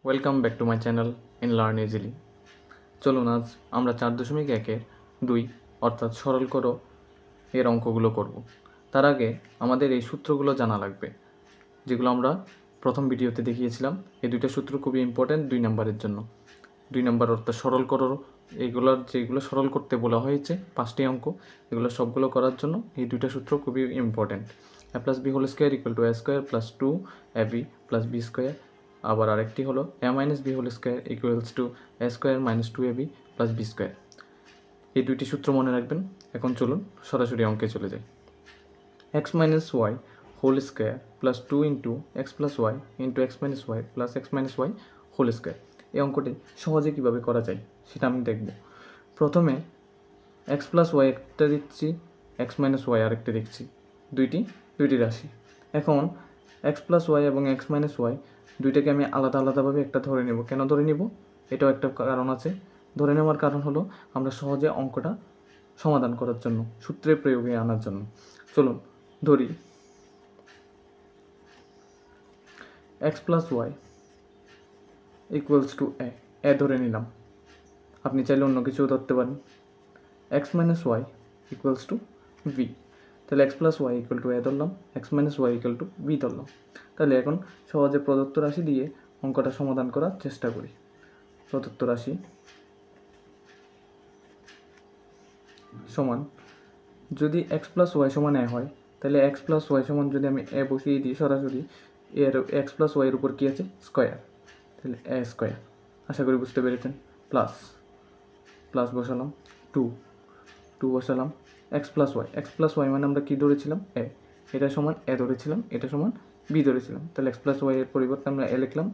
Welcome back to my channel in learn easily. চলুন আজ আমরা 4.1-2 অর্থাৎ সরল করো এর অঙ্কগুলো করব। তার আগে আমাদের এই সূত্রগুলো জানা লাগবে, যেগুলো আমরা প্রথম ভিডিওতে দেখিয়েছিলাম। এই দুইটা সূত্র খুবই ইম্পর্ট্যান্ট 2 নম্বরের জন্য। 2 নম্বর অর্থাৎ সরল করো, যেগুলো সরল করতে বলা হয়েছে 5টি অঙ্ক, এগুলো সবগুলো করার জন্য এই দুইটা সূত্র খুবই important. a plus B whole square equal to a square plus 2ab plus B square. আবার আরেকটি হলো a minus B whole square equals to a square minus 2ab plus B square. এই দুইটি সূত্র মনে রাখবেন। এখন চলুন সরাসরি অঙ্কে চলে যাই। x minus Y whole square plus 2 into X plus Y into X minus Y plus X minus Y whole square. এই অঙ্কটি সহজে কীভাবে করা যায় সেটা আমি দেখব। প্রথমে এক্স প্লাস ওয়াই একটা দিচ্ছি, এক্স মাইনাস ওয়াই আরেকটা দেখছি, দুইটি রাশি। এখন এক্স প্লাস ওয়াই এবং এক্স মাইনাস ওয়াই দুইটাকে আমি আলাদা আলাদাভাবে একটা ধরে নেব। কেন ধরে নিব? এটাও একটা কারণ আছে। ধরে নেওয়ার কারণ হলো আমরা সহজে অঙ্কটা সমাধান করার জন্য, সূত্রের প্রয়োগে আনার জন্য। চলুন ধরি x plus y equals to a ধরে নিলাম। আপনি চাইলে অন্য কিছুও ধরতে পারেন। X minus y equals to v. তাহলে x plus y equal to a ধরলাম, x minus y equal to b ধরলাম। তাহলে এখন সহজে প্রদত্ত রাশি দিয়ে অঙ্কটা সমাধান করার চেষ্টা করি। প্রদত্ত রাশি সমান, যদি এক্স প্লাস ওয়াই সমান এ হয়, তাহলে এক্স প্লাস ওয়াই সমান যদি আমি এ বসিয়ে দিই সরাসরি, এর এক্স প্লাস ওয়াইয়ের উপর কী আছে? স্কোয়ার। তাহলে এ স্কোয়ার। আশা করি বুঝতে পেরেছেন। প্লাস বসালাম, টু বসালাম, এক্স প্লাস ওয়াই মানে আমরা কী ধরেছিলাম? এ। এটা সমান এ ধরেছিলাম, এটা সমান বি ধরেছিলাম। তাহলে এক্স প্লাস ওয়াইয়ের পরিবর্তে আমরা এ লিখলাম,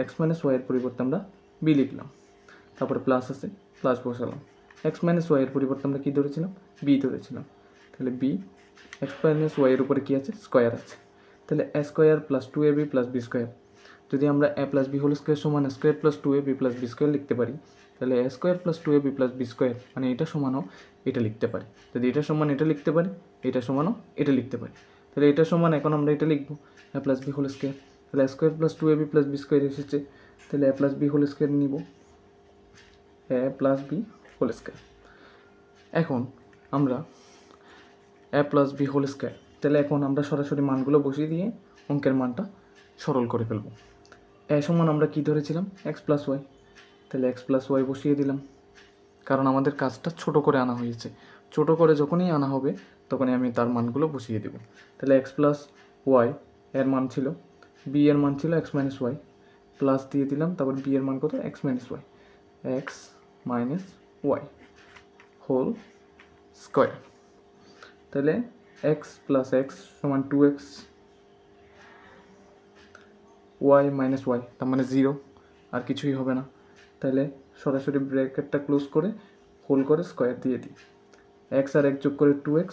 এক্স মাইনাস ওয়াইয়ের পরিবর্তে আমরা বি লিখলাম। তারপরে প্লাস আছে, প্লাস বসালাম। এক্স মাইনাস ওয়াইয়ের পরিবর্তে আমরা কী ধরেছিলাম? বি ধরেছিলাম। তাহলে বি, এক্স মাইনাস ওয়াইয়ের উপরে কী আছে? স্কোয়ার আছে। তাহলে a square plus 2ab plus B square. যদি আমরা a plus B whole square সমান square plus 2ab plus B square লিখতে পারি, তাহলে a square plus 2ab plus B square মানে এটা সমানও এটা লিখতে পারি। যদি এটা সমান এটা লিখতে পারি, এটা সমানও এটা লিখতে পারি। তাহলে এটা সমান, এখন আমরা এটা লিখবো a plus B whole square. তাহলে a square plus 2ab plus B square এসেছে। তাহলে a plus B whole square নিব, a plus B whole square. এখন আমরা a plus B whole square, তাহলে এখন আমরা সরাসরি মানগুলো বসিয়ে দিয়ে অঙ্কের মানটা সরল করে ফেলব। এ সমান আমরা কী ধরেছিলাম? X plus Y. তাহলে এক্স প্লাস ওয়াই বসিয়ে দিলাম, কারণ আমাদের কাজটা ছোট করে আনা হয়েছে। ছোট করে যখনই আনা হবে তখনই আমি তার মানগুলো বসিয়ে দেব। তাহলে এক্স প্লাস ওয়াই এর মান ছিল, বি এর মান ছিল এক্স মাইনাস ওয়াই, প্লাস দিয়ে দিলাম, তারপর বি এর মান কত? X minus Y, X minus Y whole square. তাহলে এক্স প্লাস এক্স সমান 2x, ওয়াই মাইনাস ওয়াই তার মানে 0, আর কিছুই হবে না। তাহলে সরাসরি ব্র্যাকেটটা ক্লোজ করে হোল করে স্কোয়ার দিয়ে দিই। এক্স আর এক যোগ করে 2x,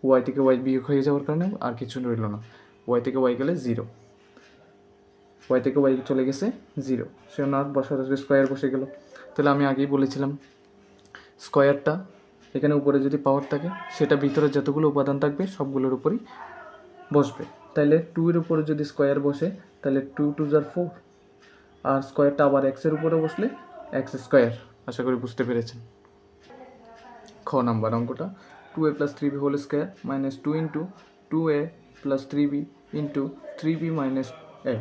ওয়াই থেকে ওয়াই বিয়োগ হয়ে যাওয়ার কারণে আর কিছু রইল না। ওয়াই থেকে ওয়াই গেলে 0, ওয়াই থেকে ওয়াই চলে গেছে 0, সে না সরাসরি স্কোয়ার বসে গেল। তাহলে আমি আগেই বলেছিলাম স্কোয়ারটা এখানে উপরে যদি পাওয়ার থাকে, সেটা ভিতরে যতগুলো উপাদান থাকবে সবগুলোর উপরই বসবে। তাহলে 2 এর উপরে যদি স্কোয়ার বসে, তাহলে 2 2 = 4, আর স্কোয়ারটা আবার এক্সের উপরে বসলে এক্স স্কোয়ার। আশা করি বুঝতে পেরেছেন। খ নাম্বার অঙ্কটা 2a plus 3b whole square minus 2 into 2a plus 3b into 3b minus a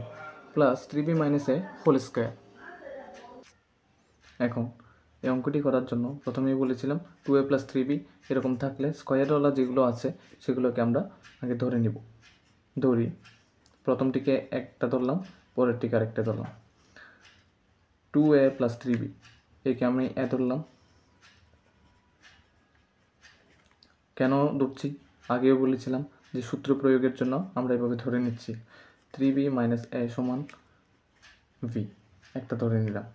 plus 3b minus a whole square. এখন এই অঙ্কটি করার জন্য প্রথমেই বলেছিলাম 2a প্লাস 3b এরকম থাকলে স্কোয়ারওয়ালা যেগুলো আছে সেগুলোকে আমরা আগে ধরে নিব। ধরি, প্রথমটিকে একটা ধরলাম, পরেরটিকে আরেকটা ধরলাম। 2a প্লাস 3b একে আমি এ ধরলাম। কেন ধরছি? আগেও বলেছিলাম যে সূত্র প্রয়োগের জন্য আমরা এভাবে ধরে নিচ্ছি। 3b মাইনাস এ সমান ভি, একটা ধরে নিলাম।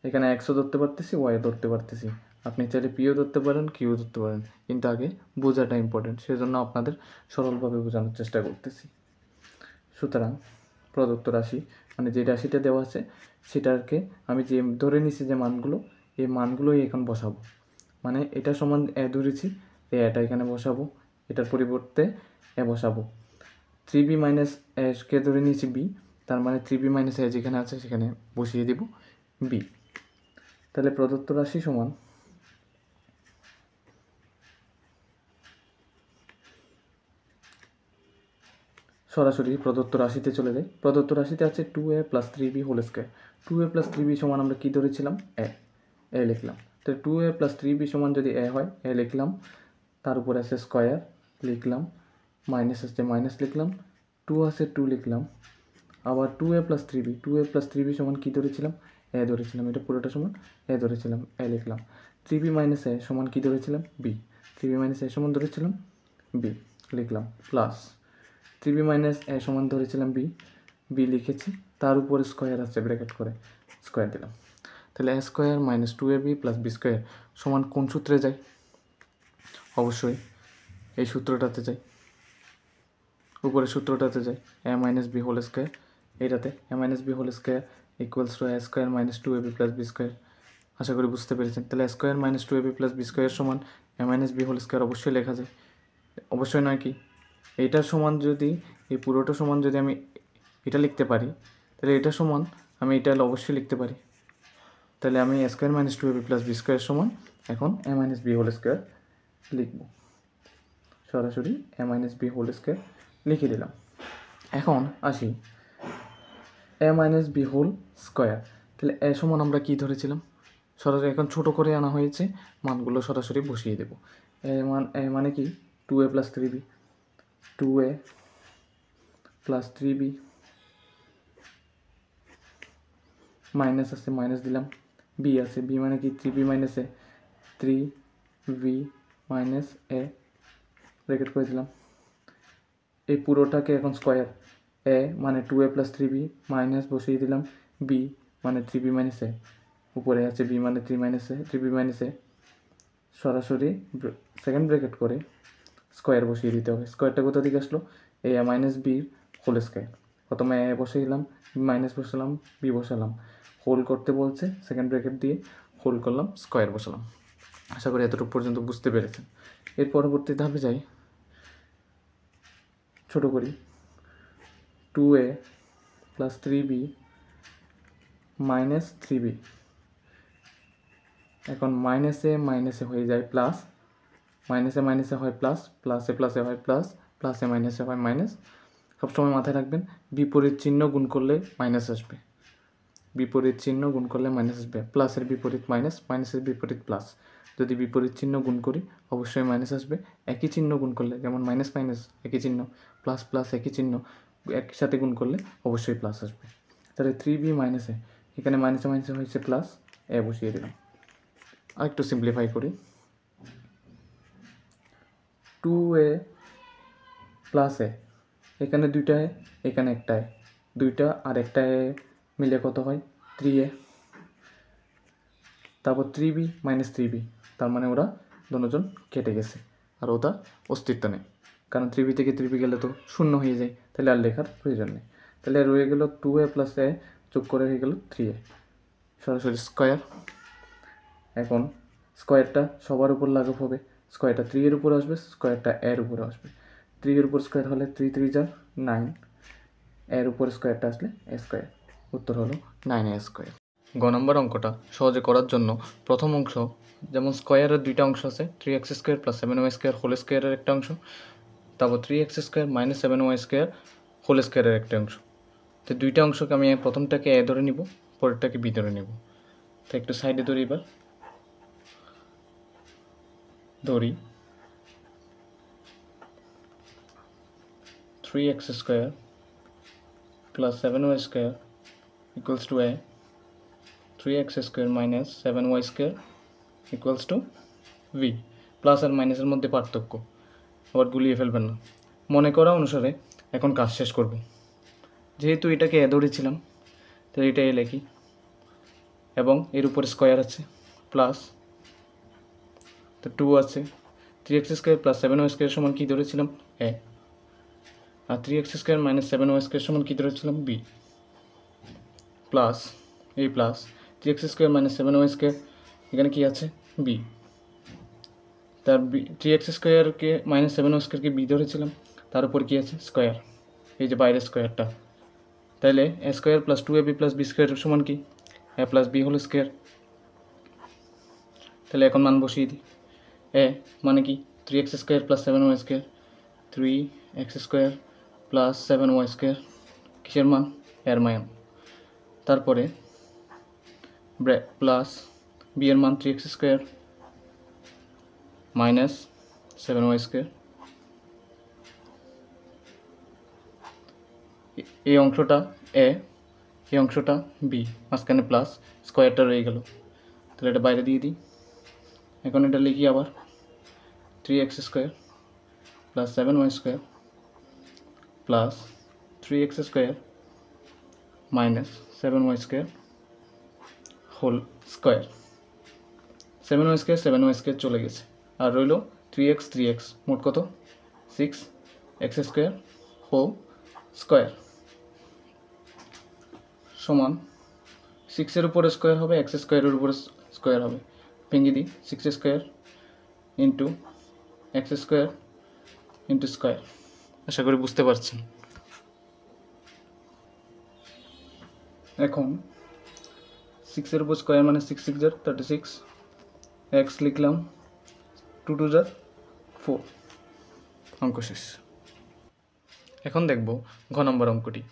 এখানে এক্সও ধরতে পারতেছি, ওয়াইও ধরতে পারতেছি। আপনি চাইলে পিও ধরতে পারেন, কিউ ধরতে পারেন, কিন্তু আগে বোঝাটা ইম্পর্টেন্ট, সেজন্য আপনাদের সরলভাবে বোঝানোর চেষ্টা করতেছি। সুতরাং প্রদত্ত রাশি মানে যে রাশিটা দেওয়া আছে সেটাকে আমি যে ধরে নিছি যে মানগুলো, এই মানগুলোই এখন বসাবো। মানে এটা সমান এ ধরেছি, এটা এখানে বসাবো, এটার পরিবর্তে এ বসাবো। 3b মাইনাস একে ধরে নিয়েছি বি, তার মানে 3b মাইনাস এ যেখানে আছে সেখানে বসিয়ে দিব বি। তাহলে প্রদত্ত রাশি সমান সরাসরি প্রদত্ত রাশিতে চলে যাই। প্রদত্ত রাশিতে আছে 2a plus 3b whole square. 2a plus 3b সমান আমরা কী ধরেছিলাম? এ লিখলাম। তো 2a প্লাস 3b সমান যদি এ হয়, এ লিখলাম, তার উপরে আছে স্কোয়ার লিখলাম, মাইনাস আছে মাইনাস লিখলাম, 2 আছে 2 লিখলাম, আবার 2a প্লাস 3b সমান কী ধরেছিলাম? এ ধরেছিলাম। এটা পুরোটা সমান এ ধরেছিলাম, এ লিখলাম। 3b মাইনাস এ সমান কী ধরেছিলাম? বি। 3b মাইনাস এ সমান ধরেছিলাম বি লিখলাম, প্লাস 3b মাইনাস এ সমান ধরেছিলাম বি লিখেছি, তার উপরে স্কোয়ার আছে ব্র্যাকেট করে স্কোয়ার দিলাম। তাহলে a square minus 2ab plus B square সমান কোন সূত্রে যায়? অবশ্যই এই সূত্রটাতে যায়, উপরের সূত্রটাতে যায়, a minus B whole square. এটাতে a minus B whole square equals to a square minus 2ab plus B square. আশা করি বুঝতে পেরেছেন। তাহলে a square minus 2ab plus B square সমান a minus B whole square অবশ্যই লেখা যায়। অবশ্যই নয় কি? এইটার সমান যদি, এই পুরোটা সমান যদি আমি এটা লিখতে পারি, তাহলে এটা সমান আমি এটা অবশ্যই লিখতে পারি। তাহলে আমি a square minus 2ab plus B square সমান এখন a minus B whole square লিখব। সরাসরি a minus B whole square লিখে দিলাম। এখন আসি a minus B whole square. তাহলে এ সমান আমরা কী ধরেছিলাম? সরাসরি এখন ছোট করে আনা হয়েছে, মানগুলো সরাসরি বসিয়ে দেব। এ মানে কি? 2a plus 3b, 2a plus 3b minus আছে মাইনাস দিলাম, বি আছে, বি মানে কি? 3b মাইনাস এ, 3b মাইনাস এ ব্র্যাকেট করে দিলাম। এই পুরোটাকে এখন স্কোয়ার, এ মানে 2a প্লাস 3b মাইনাস বসিয়ে দিলাম, বি মানে 3b মাইনাস এ, উপরে আছে বি মানে 3b মাইনাস এ, সরাসরি সেকেন্ড ব্র্যাকেট করে স্কোয়ার বসিয়ে দিতে হবে। স্কোয়ারটা কোথা থেকে আসলো? এ মাইনাস বির হোল স্কোয়ার। প্রথমে এ বসাইলাম, মাইনাস বসালাম, বি বসালাম, হোল করতে বলছে, সেকেন্ড ব্র্যাকেট দিয়ে হোল করলাম, স্কোয়ার বসালাম। আশা করি এতটুকু পর্যন্ত বুঝতে পেরেছেন। এর পরবর্তী ধাপে যাই, ছোট করি, 2a plus 3b minus 3b, এখন মাইনাসে হয়ে যায় প্লাস, মাইনাসে হয় প্লাস, প্লাসে হয় প্লাস, প্লাসে মাইনাসে হয় মাইনাস। সবসময় মাথায় রাখবেন বিপরীত চিহ্ন গুণ করলে মাইনাস আসবে, বিপরীত চিহ্ন গুণ করলে মাইনাস আসবে। প্লাসের বিপরীত মাইনাস, মাইনাসের বিপরীত প্লাস। যদি বিপরীত চিহ্ন গুণ করি অবশ্যই মাইনাস আসবে। একই চিহ্ন গুণ করলে, যেমন মাইনাস মাইনাস একই চিহ্ন, প্লাস প্লাস একই চিহ্ন, একসাথে গুণ করলে অবশ্যই প্লাস আসবে। তাহলে 3b মাইনাসে, এখানে মাইনাসে হয়েছে প্লাস, এ বসিয়ে দিলাম। আর একটু সিম্পলিফাই করি, 2a প্লাস এ, এখানে দুইটা এ, এখানে একটা এ, দুইটা আর একটা এ মিলে কত হয়? 3a। তারপর 3b মাইনাস 3b, তার মানে ওরা দুজন কেটে গেছে আর ওটা অস্তিত্ব নেই, কারণ 3b থেকে 3b গেলে তো শূন্য হয়ে যায়, তাহলে আর লেখার প্রয়োজন নেই। তাহলে রয়ে গেল 2a প্লাস এ যোগ করে হয়ে গেল 3a, সরাসরি স্কোয়ার। এখন স্কোয়ারটা সবার উপর লাঘব হবে, স্কোয়ারটা 3 এর উপর আসবে, স্কোয়ারটা এর উপরে আসবে। 3 এর উপর স্কোয়ার হলে 3 3 যা 9, এর উপর স্কোয়ারটা আসলে এ স্কোয়ার, উত্তর হলো 9a স্কোয়ার। গ নম্বর অঙ্কটা সহজে করার জন্য প্রথম অংশ, যেমন স্কোয়ারের দুইটা অংশ আছে, 3x square plus 7y square whole স্কোয়ারের একটা অংশ, তারপর 3x square minus 7y square whole স্কোয়ারের একটা অংশ। তো দুইটা অংশকে আমি প্রথমটাকে এ ধরে নিব, পরেরটাকে বি ধরে নিব। তো একটু সাইডে ধরি, এবার ধরি 3x square plus 7y square equals to a, 3x square minus 7y square equals to v. Plus আর মাইনাসের মধ্যে পার্থক্য আবার গুলিয়ে ফেলবেন না, মনে করা অনুসারে এখন কাজ শেষ করব। যেহেতু এটাকে এ ধরেছিলাম, তো এটা এ লিখি, এবং এর উপর স্কোয়ার আছে প্লাস, তো 2 আছে, 3x square plus 7y square সমান কী ধরেছিলাম? এ, আর 3x square minus 7y square সমান কী ধরেছিলাম? বি, প্লাস এই plus 3x square minus 7y square, এখানে কী আছে? বি, তার বি, 3x স্কোয়ারকে মাইনাস 7y স্কোয়ারকে বি ধরেছিলাম, তার উপর কী আছে? স্কোয়ার, এই যে বাইরের স্কোয়ারটা, তাহলে a square plus 2ab plus B square সমান কি a plus B whole square. তাহলে এখন মান বসিয়ে দিই। এ মানে কি 3x square plus 7y square, 3x square plus 7y square কিসের মান এর মান। তারপরে প্লাস বি এর মান 3x square minus 7y square. এই অংশটা এ, এই অংশটা বি, মাঝখানে প্লাস, স্কোয়ারটা রয়ে গেল। তাহলে এটা বাইরে দিয়ে দিই। এখন এটা লিখি আবার 3x square plus 7y square plus 3x square minus 7y square whole square. 7y square চলে গেছে, আর রইল 3x মোট কত 6x স্কোয়ার হোল স্কোয়ার সমান 6-এর উপরে স্কোয়ার হবে, x স্কোয়ারের উপরে স্কোয়ার হবে। ভেঙে দিই 6 square into x square into square. আশা করি বুঝতে পারছেন। এখন 6-এর উপর স্কোয়ার মানে 6 6 = 36, এক্স লিখলাম 2 2 = 4, অঙ্ক শেষ। এখন দেখব ঘ নম্বর অঙ্কটি।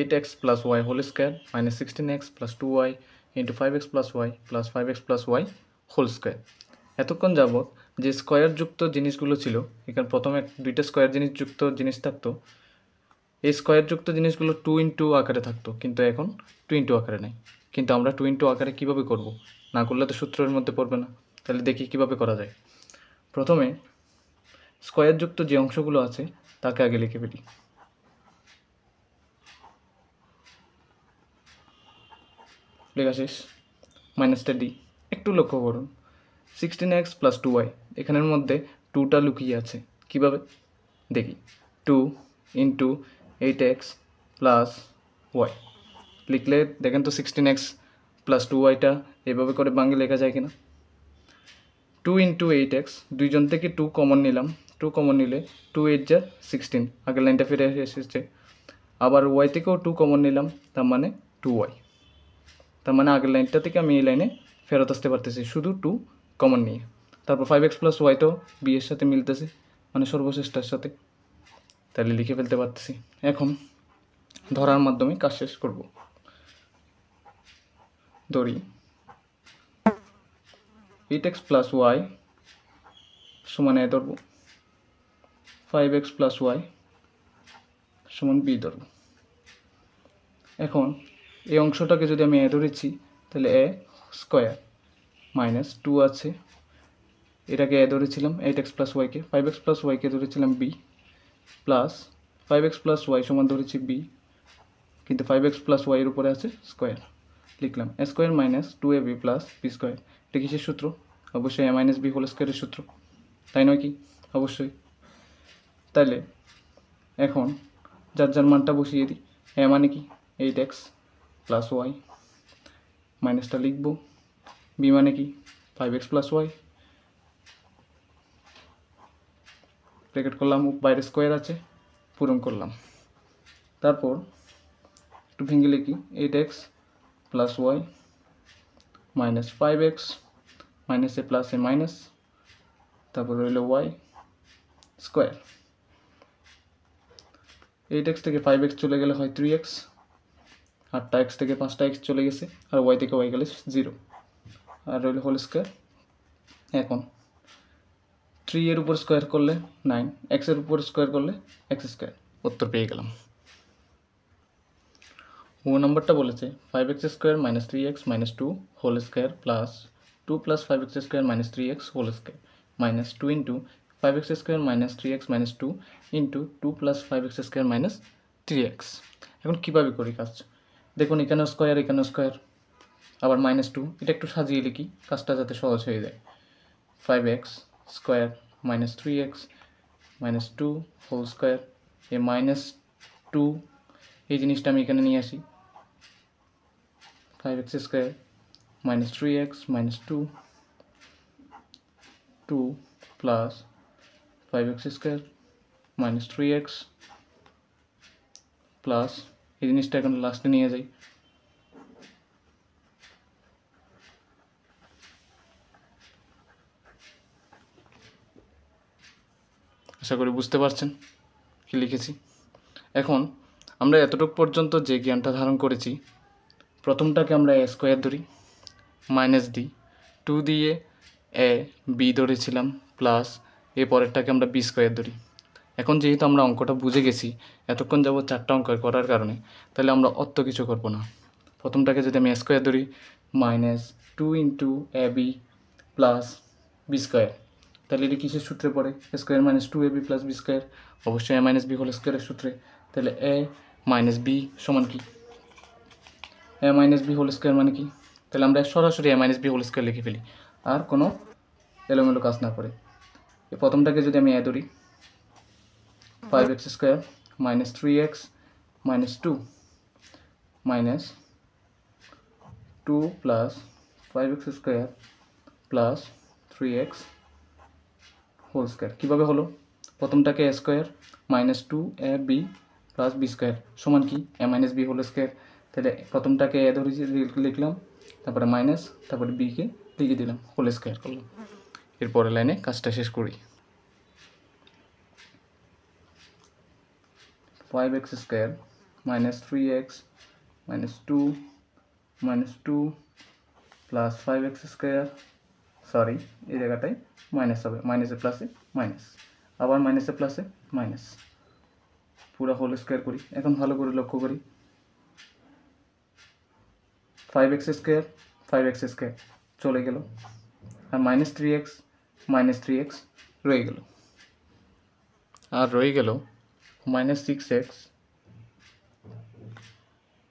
8x plus Y whole square minus 16x plus 2y into 5x plus Y plus 5x plus Y whole square. এতক্ষণ যাবৎ যে স্কোয়ার যুক্ত জিনিসগুলো ছিল, এখানে প্রথমে 2টা স্কোয়ার যুক্ত জিনিস থাকতো, এই স্কোয়ার যুক্ত জিনিসগুলো 2 ইন্টু আকারে থাকতো, কিন্তু এখন 2 ইন্টু আকারে নেই। কিন্তু আমরা 2 ইন্টু আকারে কীভাবে করব, না করলে তো সূত্রের মধ্যে পড়বে না। তাহলে দেখি কীভাবে করা যায়। প্রথমে স্কোয়ার যুক্ত যে অংশগুলো আছে তাকে আগে লিখে ফেলি। লেখা শেষ, মাইনাসটা দিই। একটু লক্ষ্য করুন 16x প্লাস 2y, এখানের মধ্যে 2টা লুকিয়ে আছে। কিভাবে দেখি, 2 ইন্টু 8x প্লাস ওয়াই লিখলে দেখেন তো 16x প্লাস 2yটা এভাবে করে বাংলা লেখা যায় কিনা। 2 ইন্টু 8x, দুইজন থেকে 2 কমন নিলাম, 2 কমন নিলে 2 8 = 16, আগের লাইনটা ফিরে এসেছে। আবার ওয়াই থেকেও 2 কমন নিলাম, তার মানে 2y। তার মানে আগের লাইনটা থেকে আমি এই লাইনে ফেরত আসতে পারতেছি শুধু 2 কমন নিয়ে। তারপর 5x প্লাস ওয়াই তো বি এর সাথে মিলতেছে, মানে সর্বশেষটার সাথে, তাহলে লিখে ফেলতে পারতেছি। এখন ধরার মাধ্যমে কাজ শেষ করব। ধরি 8x প্লাস ওয়াই সমান এ ধরব, 5x প্লাস ওয়াই সমান বি ধরব। এখন এই অংশটাকে যদি আমি এ ধরেছি, তাহলে এ স্কোয়ার মাইনাস 2 আছে, এটাকে এ ধরেছিলাম 8x প্লাস ওয়াইকে, 5x প্লাস ওয়াইকে ধরেছিলাম B, plus 5x plus Y সমান ধরেছি বি, কিন্তু 5x প্লাস ওয়াইয়ের উপরে আছে স্কোয়ার, লিখলাম a square minus 2ab plus B square. এটা কিসের সূত্র? অবশ্যই এ মাইনাস বি হোল স্কোয়ারের সূত্র, তাই নয় কি? অবশ্যই। তাহলে এখন যার যার মানটা বসিয়ে দিই। এ মানে কি 8x প্লাস ওয়াই, মাইনাসটা লিখব। বি মানে কি 5x প্লাস ওয়াই, ব্র্যাকেট করলাম, বাইরে স্কোয়ার আছে, পূরণ করলাম। তারপর একটু ভেঙে লিখি 8x plus y minus 5x minus a plus a minus, তারপর রইল ওয়াই স্কোয়ার। 8x থেকে 5x চলে গেলে হয় 3x, 8টা x থেকে 5টা x চলে গেছে, আর ওয়াই থেকে ওয়াই গেলে 0, আর রইল হোল স্কোয়ার। এখন 3 এর উপর স্কোয়ার করলে 9, x এর উপর স্কোয়ার করলে x স্কোয়ার, উত্তর পেয়ে গেলাম। ও নাম্বারটা বলেছে 5x square minus 3x minus 2 whole square plus 2 plus 5x square minus 3x whole square minus 2 into 5x square minus 3x minus 2 into 2 plus 5x square minus 3x। এখন কীভাবে করি কাজ দেখুন, এখানেও স্কোয়ার এখানেও স্কোয়ার, আবার মাইনাস 2, এটা একটু সাজিয়ে লিখি কাজটা যাতে সহজ হয়ে যায়। 5x square minus 3x minus 2 whole square, a minus 2 এই জিনিসটা আমি এখানে নিয়ে আসি, 5x square minus 3x minus 2 2 plus 5x square minus 3x plus এই জিনিসটা এখন লাস্টে নিয়ে যাই। আশা করি বুঝতে পারছেন কি লিখেছি। এখন আমরা এতটুকু পর্যন্ত যে জ্ঞানটা ধারণ করেছি, প্রথমটাকে আমরা এ স্কোয়ার ধরি, মাইনাস দিই, 2 দিয়ে এ বি ধরেছিলাম, প্লাস এ পরেরটাকে আমরা বি স্কোয়ার ধরি। এখন যেহেতু আমরা অঙ্কটা বুঝে গেছি এতক্ষণ যাবো 4টা অঙ্ক করার কারণে, তাহলে আমরা অত কিছু করবো না। প্রথমটাকে যদি আমি স্কোয়ার ধরি, minus 2 into A B plus B square, তাহলে এটি কিসের সূত্রে পড়ে? Square minus 2ab plus B square, অবশ্যই এ মাইনাস বি হোল স্কোয়ারের সূত্রে। তাহলে এ মাইনাস বি সমান কি? A minus B whole square মানে কি? তাহলে আমরা সরাসরি a minus B whole square লিখে ফেলি, আর কোনো এলোমেলো কাজ না করে। এই প্রথমটাকে যদি আমি এ ধরি, 5x square minus 3x minus 2 minus 2 plus 5x square plus 3x whole square. কীভাবে হলো? প্রথমটাকে a square minus 2ab plus B square সমান কি? A minus B whole square. তাহলে প্রথমটাকে এ ধরে লিখলাম, তারপরে মাইনাস, তারপরে বিকে লিখে দিলাম, হোল স্কোয়ার করলাম। এরপরে লাইনে কাজটা শেষ করি। 5x square minus 3x minus 2 plus 5x square, sorry এই জায়গাটায় মাইনাস হবে, মাইনাসে প্লাসে মাইনাস, আবার মাইনাসে প্লাসে মাইনাস, পুরো হোল স্কোয়ার করি। এখন ভালো করে লক্ষ্য করি, 5x স্কোয়ার চলে গেল, আর মাইনাস 3x রয়ে গেল, আর রয়ে গেল মাইনাস 6x,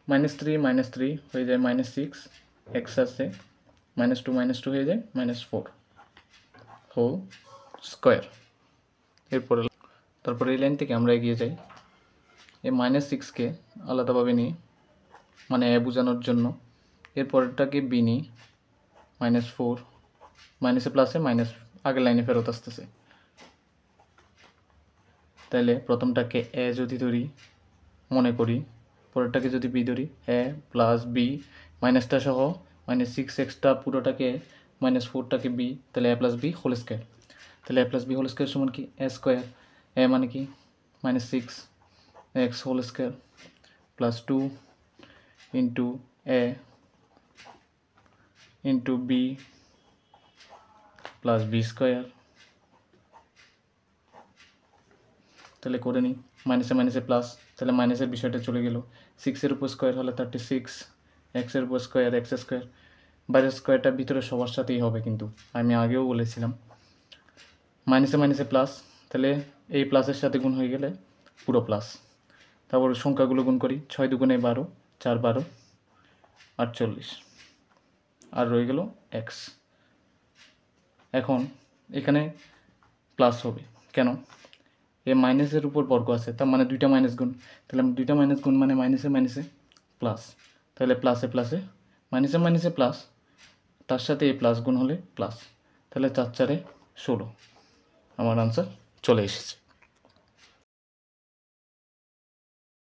মাইনাস 3 হয়ে যায় মাইনাস 6, এক্স আছে মাইনাস 2 হয়ে যায় মাইনাস 4 হোল স্কোয়ার। এরপরে তারপরে এই লাইন থেকে আমরা এগিয়ে যাই, এই মাইনাস 6কে আলাদাভাবে নিই, মানে এ বোঝানোর জন্য। এরপরটাকে বি নিই, মাইনাস 4, মাইনাসে প্লাসে মাইনাস, আগের লাইনে ফেরত আসতেছে। তাহলে প্রথমটাকে এ যদি ধরি, মনে করি, পরেরটাকে যদি বি ধরি, এ প্লাস বি, মাইনাসটা সহ মাইনাস 6xটা পুরোটাকে, মাইনাস 4টাকে বি, তাহলে a plus B whole square. তাহলে a plus B whole square সমান কি? এ স্কোয়ার, এ মানে কি? Minus 6x whole square plus 2 into a into b plus B square. তাহলে করে নিই, মাইনাসে প্লাস, তাহলে মাইনাসের বিষয়টা চলে গেল। 6-এর উপর স্কোয়ার হলে 36, এক্সের উপর স্কোয়ার এক্স স্কোয়ার, বাইরের স্কোয়ারটা ভিতরে সবার সাথেই হবে, কিন্তু আমি আগেও বলেছিলাম। মাইনাসে প্লাস, তাহলে এই প্লাসের সাথে গুণ হয়ে গেলে পুরো প্লাস। তারপর সংখ্যাগুলো গুণ করি, 6 দুগুণে 12, 4 12 48, আর রয়ে গেল এক্স। এখন এখানে প্লাস হবে কেন? এ মাইনাসের উপর বর্গ আছে, তার মানে দুইটা মাইনাস গুণ, তাহলে দুইটা মাইনাস গুণ মানে মাইনাসে প্লাস, তাহলে প্লাসে মাইনাসে প্লাস, তার সাথে এই প্লাস গুণ হলে প্লাস, তাহলে 4 4 16, আমার আনসার চলে এসেছে।